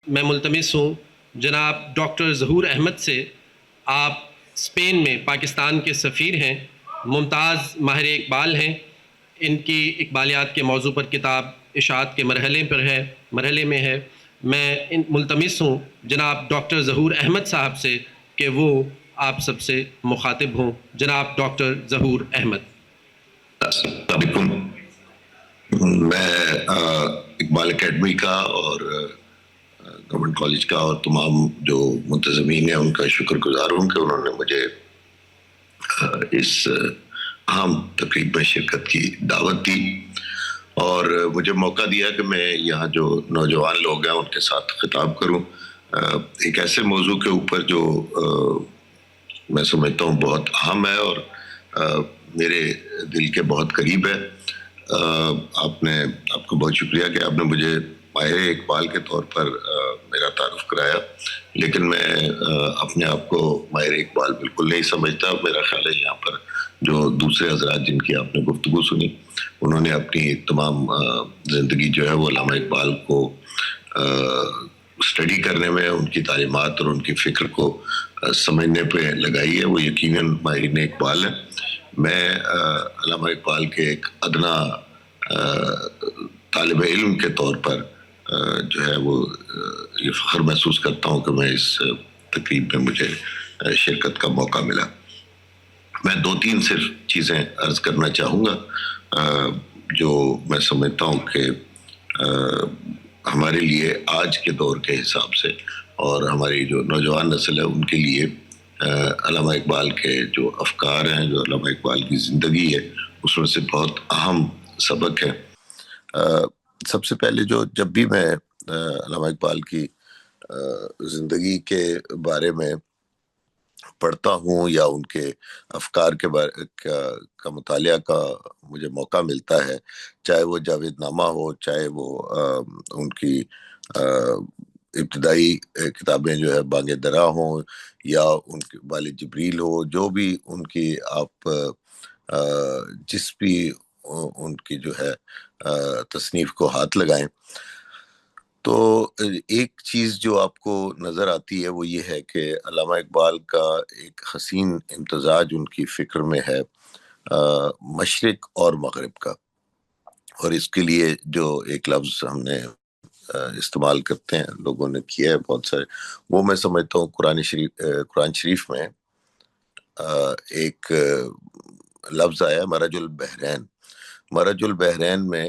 میں ملتمس ہوں جناب ڈاکٹر ظہور احمد سے. آپ اسپین میں پاکستان کے سفیر ہیں، ممتاز ماہر اقبال ہیں. ان کی اقبالیات کے موضوع پر کتاب اشاعت کے مرحلے میں ہے. میں ملتمس ہوں جناب ڈاکٹر ظہور احمد صاحب سے کہ وہ آپ سب سے مخاطب ہوں. جناب ڈاکٹر ظہور احمد. السلام علیکم. میں اقبال اکیڈمی کا اور گورنمنٹ کالج کا اور تمام جو منتظمین ہیں ان کا شکر گزار ہوں کہ انہوں نے مجھے اس اہم تقریب میں شرکت کی دعوت دی اور مجھے موقع دیا کہ میں یہاں جو نوجوان لوگ ہیں ان کے ساتھ خطاب کروں ایک ایسے موضوع کے اوپر جو میں سمجھتا ہوں بہت اہم ہے اور میرے دل کے بہت قریب ہے. آپ کو بہت شکریہ کہ آپ نے مجھے ماہر اقبال کے طور پر میرا تعارف کرایا، لیکن میں اپنے آپ کو ماہر اقبال بالکل نہیں سمجھتا. میرا خیال ہے یہاں پر جو دوسرے حضرات جن کی آپ نے گفتگو سنی انہوں نے اپنی تمام زندگی جو ہے وہ علامہ اقبال کو اسٹڈی کرنے میں، ان کی تعلیمات اور ان کی فکر کو سمجھنے پہ لگائی ہے. وہ یقیناً ماہرین اقبال ہیں. میں علامہ اقبال کے ایک ادنا طالب علم کے طور پر جو ہے وہ یہ فخر محسوس کرتا ہوں کہ میں اس تقریب میں مجھے شرکت کا موقع ملا. میں 2-3 صرف چیزیں عرض کرنا چاہوں گا جو میں سمجھتا ہوں کہ ہمارے لیے آج کے دور کے حساب سے اور ہماری جو نوجوان نسل ہے ان کے لیے علامہ اقبال کے جو افکار ہیں، جو علامہ اقبال کی زندگی ہے، اس میں سے بہت اہم سبق ہے. سب سے پہلے جب بھی میں علامہ اقبال کی زندگی کے بارے میں پڑھتا ہوں یا ان کے افکار کے بارے کا مطالعہ کا مجھے موقع ملتا ہے، چاہے وہ جاوید نامہ ہو، چاہے وہ ان کی ابتدائی کتابیں جو ہے بانگ درا ہوں یا ان کے بال جبریل ہو، جو بھی ان کی آپ جس بھی ان کی جو ہے تصنیف کو ہاتھ لگائیں تو ایک چیز جو آپ کو نظر آتی ہے وہ یہ ہے کہ علامہ اقبال کا ایک حسین امتزاج ان کی فکر میں ہے مشرق اور مغرب کا. اور اس کے لیے جو ایک لفظ ہم نے استعمال کرتے ہیں، لوگوں نے کیا ہے بہت سارے، وہ میں سمجھتا ہوں قرآن شریف میں ایک لفظ آیا مرج البحرین. مرج البحرین میں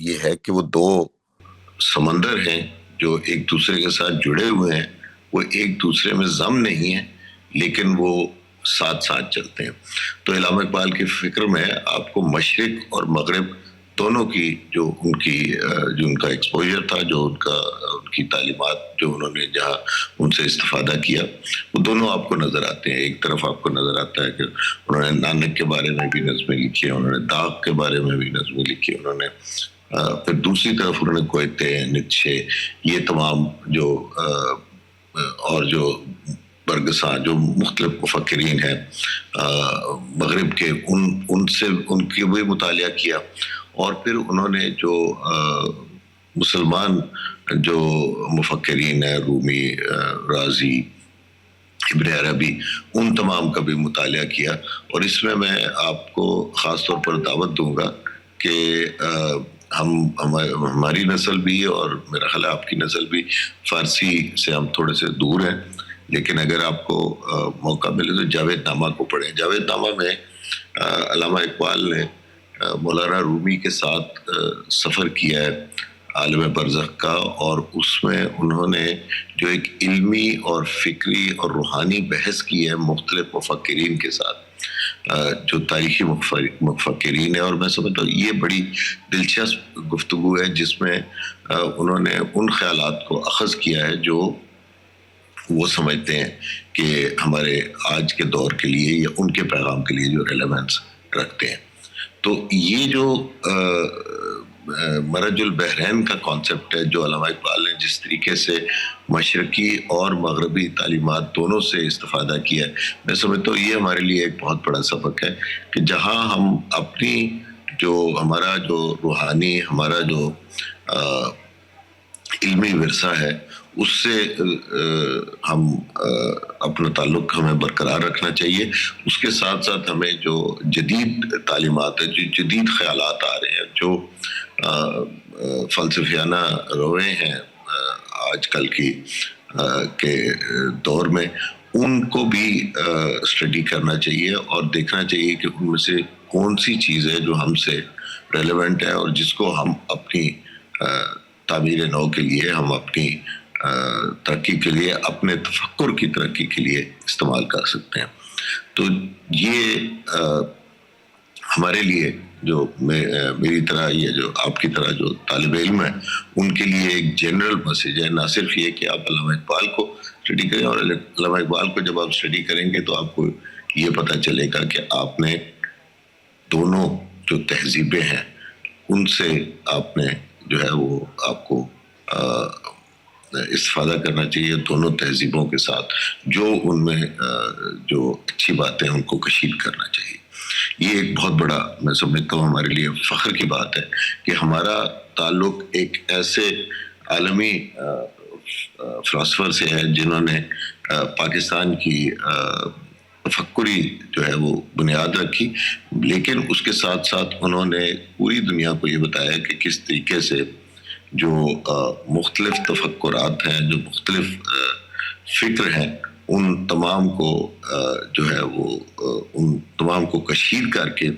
یہ ہے کہ وہ 2 سمندر ہیں جو ایک دوسرے کے ساتھ جڑے ہوئے ہیں، وہ ایک دوسرے میں ضم نہیں ہیں لیکن وہ ساتھ چلتے ہیں. تو علامہ اقبال کی فکر میں آپ کو مشرق اور مغرب دونوں کی جو ان کا ایکسپوجر تھا، جو ان کی تعلیمات جو انہوں نے جہاں ان سے استفادہ کیا، وہ دونوں آپ کو نظر آتے ہیں. ایک طرف آپ کو نظر آتا ہے کہ انہوں نے نانک کے بارے میں بھی نظمیں لکھی ہیں، انہوں نے داغ کے بارے میں بھی نظمیں لکھی، انہوں نے پھر دوسری طرف انہوں نے کوئتے، نیچے، یہ تمام جو اور جو برگساں جو مختلف مفکرین ہیں مغرب کے، ان کی بھی مطالعہ کیا. اور پھر انہوں نے جو مسلمان جو مفکرین ہیں، رومی، رازی، ابن عربی، ان تمام کا بھی مطالعہ کیا. اور اس میں آپ کو خاص طور پر دعوت دوں گا کہ ہماری نسل بھی اور میرا خیال ہے آپ کی نسل بھی فارسی سے ہم تھوڑے سے دور ہیں، لیکن اگر آپ کو موقع ملے تو جاوید نامہ کو پڑھیں. جاوید نامہ میں علامہ اقبال نے مولانا رومی کے ساتھ سفر کیا ہے عالم برزخ کا، اور اس میں انہوں نے جو ایک علمی اور فکری اور روحانی بحث کی ہے مختلف مفکرین کے ساتھ، جو تاریخی مفکرین ہیں. اور میں سمجھتا ہوں یہ بڑی دلچسپ گفتگو ہے جس میں انہوں نے ان خیالات کو اخذ کیا ہے جو وہ سمجھتے ہیں کہ ہمارے آج کے دور کے لیے یا ان کے پیغام کے لیے جو ریلیونس رکھتے ہیں. تو یہ جو مرج البحرین کا کانسیپٹ ہے جو علامہ اقبال نے جس طریقے سے مشرقی اور مغربی تعلیمات دونوں سے استفادہ کیا ہے، میں سمجھتا ہوں یہ ہمارے لیے ایک بہت بڑا سبق ہے کہ جہاں ہم اپنی جو ہمارا جو روحانی، ہمارا جو علمی ورثہ ہے اس سے ہم اپنا تعلق ہمیں برقرار رکھنا چاہیے. اس کے ساتھ ساتھ ہمیں جو جدید تعلیمات ہیں، جو جدید خیالات آ رہے ہیں، جو فلسفیانہ روے ہیں آج کل کے دور میں، ان کو بھی اسٹڈی کرنا چاہیے اور دیکھنا چاہیے کہ ان میں سے کون سی چیز ہے جو ہم سے ریلیونٹ ہے اور جس کو ہم اپنی تعمیر نو کے لیے، ہم اپنی ترقی کے لیے، اپنے تفکر کی ترقی کے لیے استعمال کر سکتے ہیں. تو یہ ہمارے لیے جو میری طرح یا جو آپ کی طرح جو طالب علم ہیں ان کے لیے ایک جنرل میسج ہے. نہ صرف یہ کہ آپ علامہ اقبال کو اسٹڈی کریں، اور علامہ اقبال کو جب آپ اسٹڈی کریں گے تو آپ کو یہ پتہ چلے گا کہ آپ نے دونوں جو تہذیبیں ہیں ان سے آپ نے جو ہے وہ آپ کو استفادہ کرنا چاہیے. دونوں تہذیبوں کے ساتھ جو ان میں جو اچھی باتیں ہیں ان کو کشید کرنا چاہیے. یہ ایک بہت بڑا، میں سمجھتا ہوں ہمارے لیے فخر کی بات ہے کہ ہمارا تعلق ایک ایسے عالمی فلاسفر سے ہے جنہوں نے پاکستان کی تفکری جو ہے وہ بنیاد رکھی، لیکن اس کے ساتھ ساتھ انہوں نے پوری دنیا کو یہ بتایا کہ کس طریقے سے جو مختلف تفکرات ہیں، جو مختلف فکر ہیں، ان تمام کو جو ہے وہ ان تمام کو کشید کر کے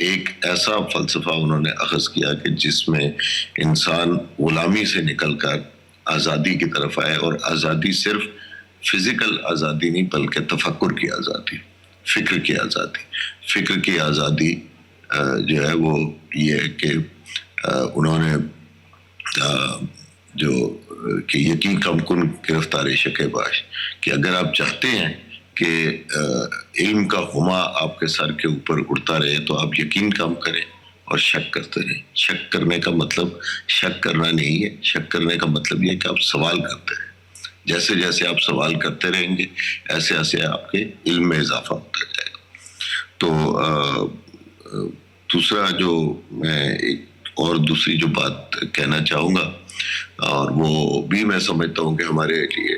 ایک ایسا فلسفہ انہوں نے اخذ کیا کہ جس میں انسان غلامی سے نکل کر آزادی کی طرف آئے. اور آزادی صرف فزیکل آزادی نہیں بلکہ تفکر کی آزادی، فکر کی آزادی. فکر کی آزادی جو ہے وہ یہ ہے کہ انہوں نے جو کہ یقین کم کن گرفتار شک باش، کہ اگر آپ چاہتے ہیں کہ علم کا غمہ آپ کے سر کے اوپر اڑتا رہے تو آپ یقین کم کریں اور شک کرتے رہیں. شک کرنے کا مطلب شک کرنا نہیں ہے، شک کرنے کا مطلب یہ ہے کہ آپ سوال کرتے رہیں. جیسے جیسے آپ سوال کرتے رہیں گے ایسے ایسے آپ کے علم میں اضافہ ہوتا جائے گا. تو دوسرا جو میں ایک اور دوسری جو بات کہنا چاہوں گا، اور وہ بھی میں سمجھتا ہوں کہ ہمارے لیے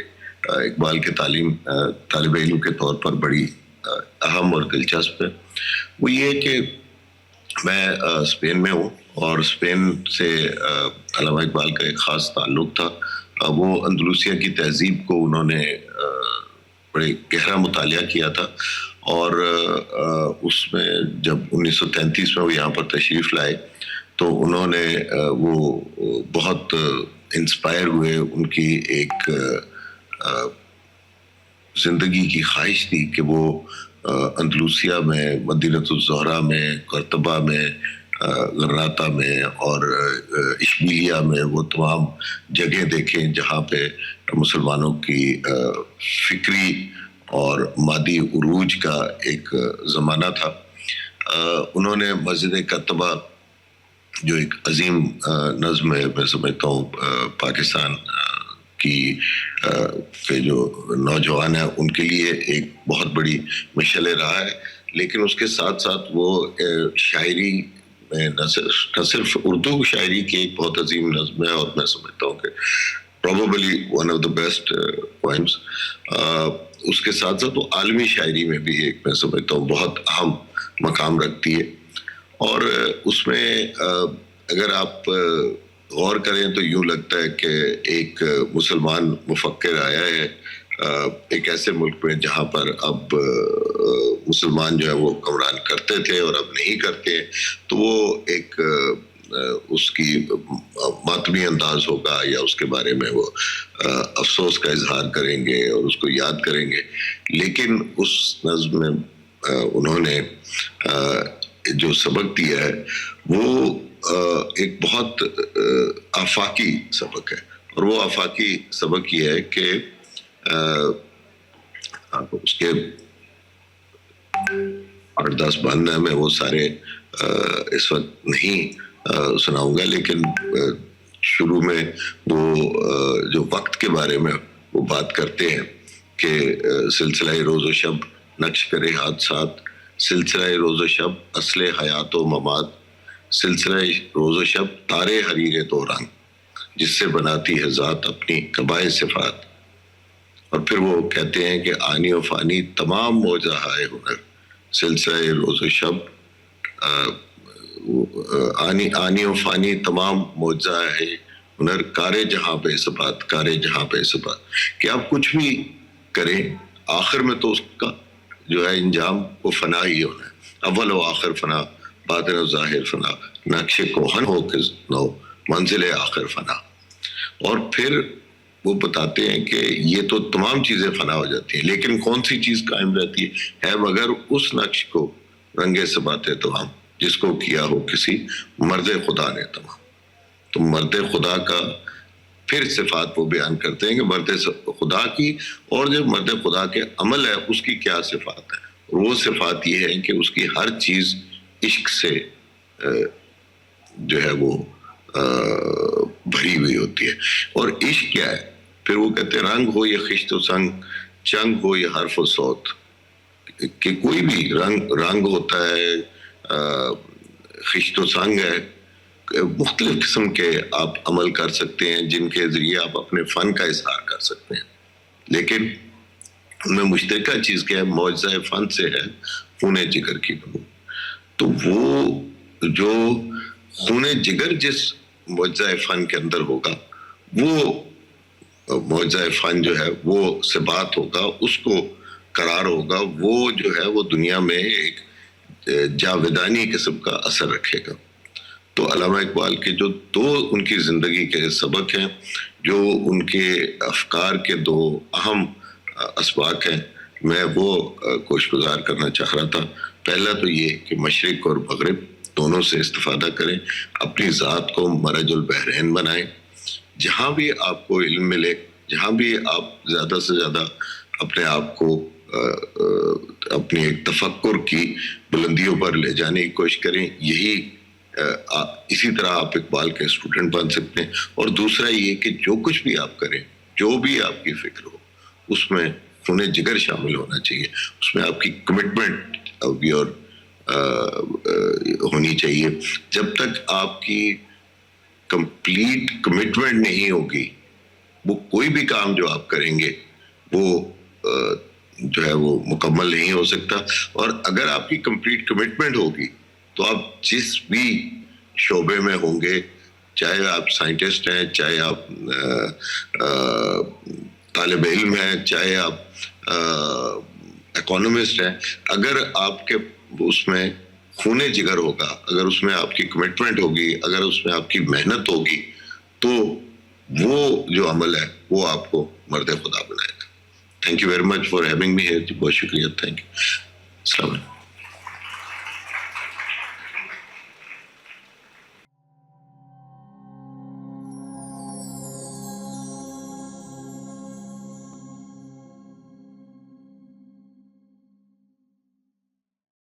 اقبال کے طالب علم کے طور پر بڑی اہم اور دلچسپ ہے، وہ یہ کہ میں اسپین میں ہوں اور اسپین سے علامہ اقبال کا ایک خاص تعلق تھا. وہ اندلوسیہ کی تہذیب کو انہوں نے بڑے گہرا مطالعہ کیا تھا، اور اس میں جب 1933 میں وہ یہاں پر تشریف لائے تو انہوں نے وہ بہت انسپائر ہوئے. ان کی ایک زندگی کی خواہش تھی کہ وہ اندلوسیہ میں، مدینۃ الزہرا میں، قرطبہ میں، غرناطہ میں اور اشبیلیہ میں وہ تمام جگہ دیکھیں جہاں پہ مسلمانوں کی فکری اور مادی عروج کا ایک زمانہ تھا. انہوں نے مسجد قرطبہ جو ایک عظیم نظم ہے، میں سمجھتا ہوں پاکستان کی جو نوجوان ہیں ان کے لیے ایک بہت بڑی مشعل رہا ہے، لیکن اس کے ساتھ ساتھ وہ شاعری میں نہ صرف اردو شاعری کی ایک بہت عظیم نظم ہے، اور میں سمجھتا ہوں کہ probably one of the best poems. اس کے ساتھ ساتھ وہ عالمی شاعری میں بھی ایک، میں سمجھتا ہوں، بہت اہم مقام رکھتی ہے. اور اس میں اگر آپ غور کریں تو یوں لگتا ہے کہ ایک مسلمان مفکر آیا ہے ایک ایسے ملک میں جہاں پر اب مسلمان جو ہے وہ حکمران کرتے تھے اور اب نہیں کرتے، تو وہ ایک اس کی ماتمی انداز ہوگا یا اس کے بارے میں وہ افسوس کا اظہار کریں گے اور اس کو یاد کریں گے. لیکن اس نظم میں انہوں نے جو سبق دیا ہے وہ ایک بہت آفاقی سبق ہے، اور وہ آفاقی سبق یہ ہے کہ اس کے 8-10 بند ہیں، میں وہ سارے اس وقت نہیں سناؤں گا، لیکن شروع میں وہ جو وقت کے بارے میں وہ بات کرتے ہیں کہ سلسلہ روز و شب نقش کرے حادثات، سلسلہ روز و شب اصل حیات و ممات، سلسلہ روز و شب تارے حریر دوران. جس سے بناتی ہے ذات اپنی قبائے صفات. اور پھر وہ کہتے ہیں کہ آنی و فانی تمام موجہ ہے ہنر سلسلہ روز و شب. آنی و فانی تمام موجہ ہے ہنر کارے جہاں بے ثبات کارے جہاں بے ثبات. کہ آپ کچھ بھی کریں آخر میں تو اس کا جو ہے انجام وہ فنا ہی ہونا ہے. اول و آخر فنا باطن و ظاہر فنا نقش کوہن ہو کے نو منزل آخر فنا. اور پھر وہ بتاتے ہیں کہ یہ تو تمام چیزیں فنا ہو جاتی ہیں لیکن کون سی چیز قائم رہتی ہے مگر اس نقش کو رنگ ثبات تمام جس کو کیا ہو کسی مرد خدا نے تمام. تو مرد خدا کا پھر صفات وہ بیان کرتے ہیں کہ مرد خدا کی اور جو مرد خدا کے عمل ہے اس کی کیا صفات ہے. وہ صفات یہ ہے کہ اس کی ہر چیز عشق سے جو ہے وہ بھری ہوئی ہوتی ہے. اور عشق کیا ہے پھر وہ کہتے ہیں رنگ ہو یہ خشت و سنگ چنگ ہو یہ حرف و صوت. کہ کوئی بھی رنگ ہوتا ہے خشت و سنگ ہے مختلف قسم کے آپ عمل کر سکتے ہیں جن کے ذریعے آپ اپنے فن کا اظہار کر سکتے ہیں. لیکن ان میں مشترکہ چیز کیا ہے معجزہ فن سے ہے خون جگر کی بنو. تو وہ جو خون جگر جس معجزہ فن کے اندر ہوگا وہ معجزہ فن جو ہے وہ ثبات ہوگا اس کو قرار ہوگا وہ جو ہے وہ دنیا میں ایک جاویدانی قسم کا اثر رکھے گا. تو علامہ اقبال کے جو دو ان کی زندگی کے سبق ہیں جو ان کے افکار کے دو اہم اسباق ہیں میں وہ کوشش گزار کرنا چاہ رہا تھا. پہلا تو یہ کہ مشرق اور مغرب دونوں سے استفادہ کریں اپنی ذات کو مرج البحرین بنائیں. جہاں بھی آپ کو علم ملے جہاں بھی آپ زیادہ سے زیادہ اپنے آپ کو اپنی ایک تفکر کی بلندیوں پر لے جانے کی کوشش کریں. یہی اسی طرح آپ اقبال کے اسٹوڈنٹ بن سکتے ہیں. اور دوسرا یہ کہ جو کچھ بھی آپ کریں جو بھی آپ کی فکر ہو اس میں خون جگر شامل ہونا چاہیے. اس میں آپ کی کمٹمنٹ اور ہونی چاہیے. جب تک آپ کی کمپلیٹ کمٹمنٹ نہیں ہوگی وہ کوئی بھی کام جو آپ کریں گے وہ جو ہے وہ مکمل نہیں ہو سکتا. اور اگر آپ کی کمپلیٹ کمٹمنٹ ہوگی تو آپ جس بھی شعبے میں ہوں گے چاہے آپ سائنٹسٹ ہیں چاہے آپ طالب علم ہیں چاہے آپ اکانومسٹ ہیں اگر آپ کے اس میں خون جگر ہوگا اگر اس میں آپ کی کمٹمنٹ ہوگی اگر اس میں آپ کی محنت ہوگی تو وہ جو عمل ہے وہ آپ کو مرد خدا بنائے گا. Thank you very much for having me here. بہت شکریہ. Thank you. السلام علیکم.